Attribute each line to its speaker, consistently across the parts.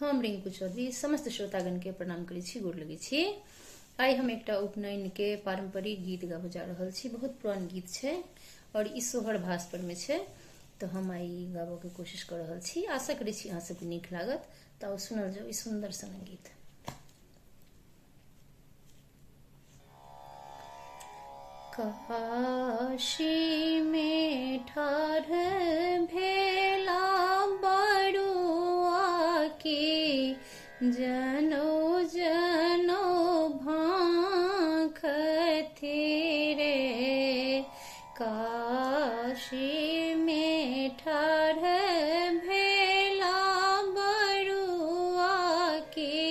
Speaker 1: हम रिंकू चौधरी समस्त श्रोतागण के प्रणाम करै छी, गोर लगै छी। आइ हम एकटा उपनयन के पारंपरिक गीत गाबऽ जा रहल छी। बहुत पुरान गीत छै और ई सोहर भास पर में छै, तो हम आई गाबऽ के कोशिश कर रहल छी। आशा करै छी अहाँ सबके नीक लागत। तो सुनल जाओ ई सुंदर सन गीत। काशी में ठाढ़ भेला बड़ुआ की, जनो जनो भाखथि रे। काशी में ठाढ़ भेला बड़ुआ की,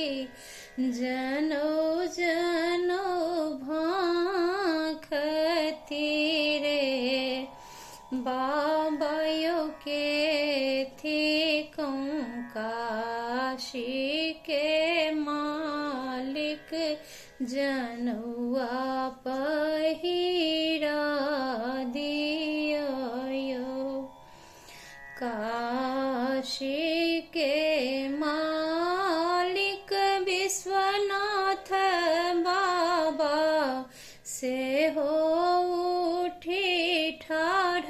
Speaker 1: जनो जनो रे। बाबायो के थी काशी के मालिक, जनुआ पहिरा दियो। काशी के मालिक विश्वनाथ बाबा, से हो उठी ठाढ़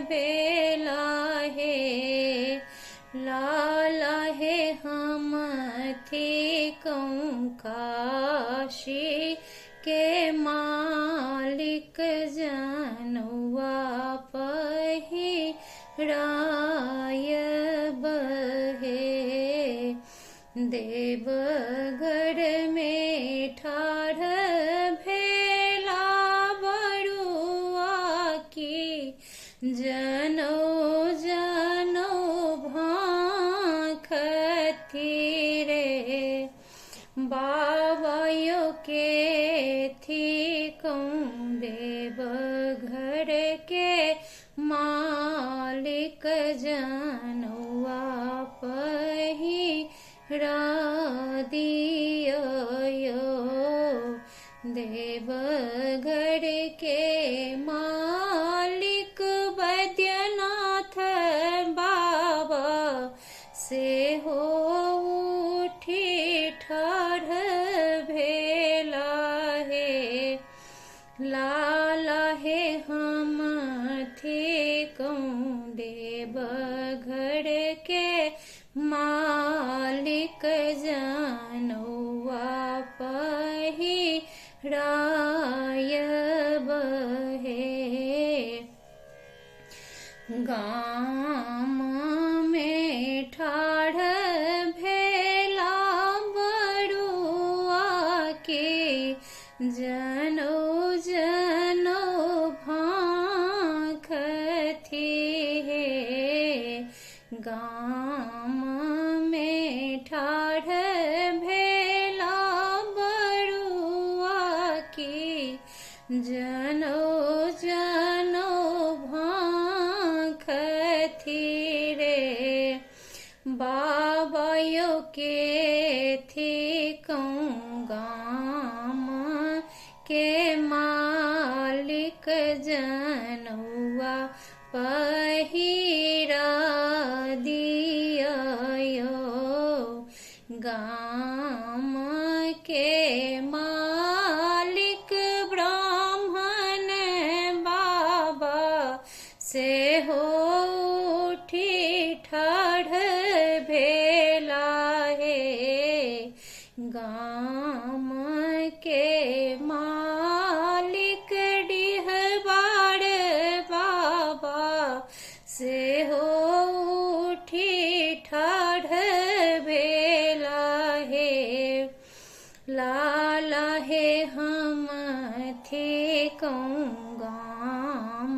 Speaker 1: बेला हे। लाला हे हम थी काशी के मालिक, जनुआ पहिराय बहे। देवघर में ठाढ़ भेला बड़ुआ की, जनो जनो भाखथि रे। बाबायो के थी देवघर के मालिक, जनुआ पहिरा दियो। देवघर के मालिक बैद्यनाथ बाबा, से हो उठी ठाढ़ भेला हे। लाला हे हम थी देवघर के मालिक, जनुआ पहिराय बहे। गाम में ठाढ़ भेला बड़ुआ के, जनो जनो भाखथि हे। गाम में ठाढ़ भेला बड़ुआ की, जनो जनो भाखथि रे। बाबायो के थी गाम के मालिक, जनुआ पहिरा दियो। गाम के मालिक ब्राह्मण बाबा, से हो उठी ठाढ़ भेला हे। गाम के मालिक डिहबार बाबा, से हो उठी ठाढ़ भेला हे। लाला हे हम थी गाम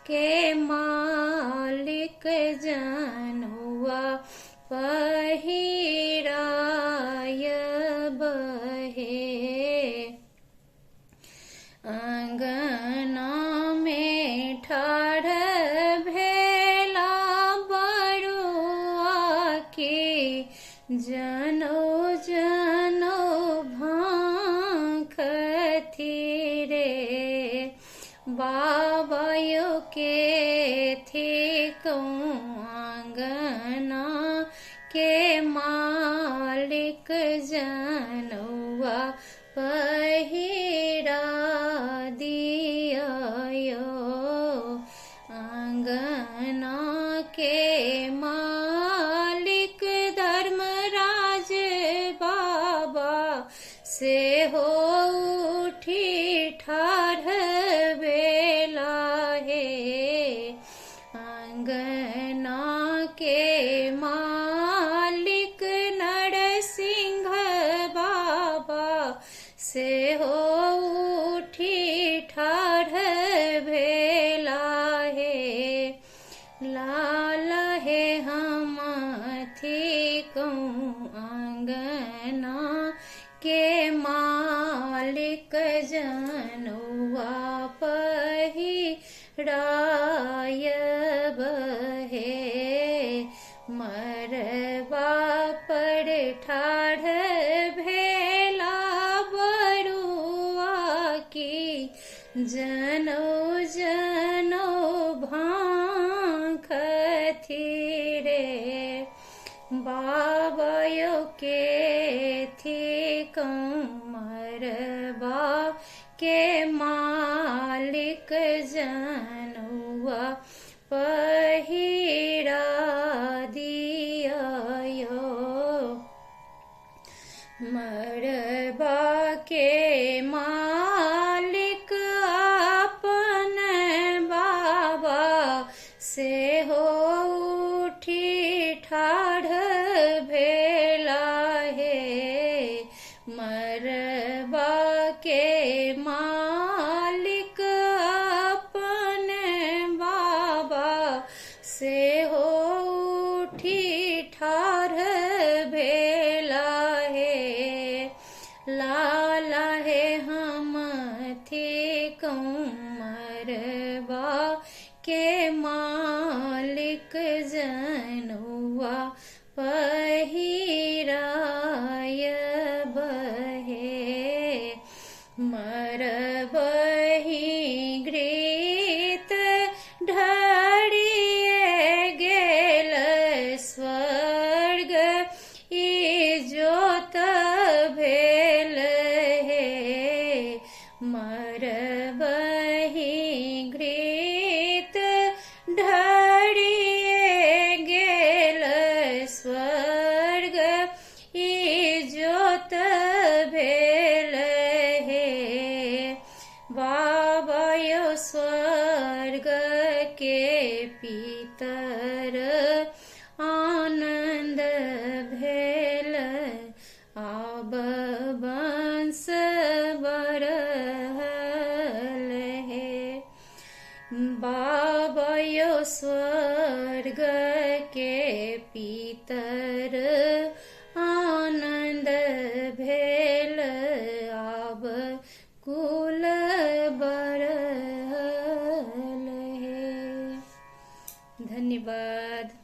Speaker 1: के मालिक, जनुआ पहिराय बहे। अंगना में ठाढ़ भेला बड़ुआ की, जनो जनो भाखथि रे। बाबायो के थी आंगना के मालिक जनौआ पहिरा दियो, अंगना के मालिक धर्मराज बाबा से हो उठी ठाढ़ बेला हे, अंगना के मालिक नरसिंह बाबा से हो उठी ठाढ़ भेला हे, लाल हे हम थी कहूँ अंगना के मालिक जनौआ पहिरायब हे, मरबा पर ठाढ़ भेला बरुआ की जनौ जनौ भाखथी रे, बाबायो के थी मरबा के मालिक जनौआ पहिरा दियो, मरबा के मालिक अपन बाबा से हो उठी ठाढ़ भेला हे, मरबा के मालिक अपन बाबा से हो उठी ठाढ़ भेला हे, लाला हे हम थे कहूँ मरबा के मालिक जनौआ पहिरायब हे, मरबही घृत ढारिए गेल स्वर्ग इजोत भेल हे, मरबही घृत ढारिए गेल स्वर्ग इजोत भेल हे, बाबायो स्वर्ग के पितर आनंद भेल, आब बंस बरहल हे, बाबायो स्वर्ग के पितर आनंद भेल, आब कुल बरहल हे। धन्यवाद।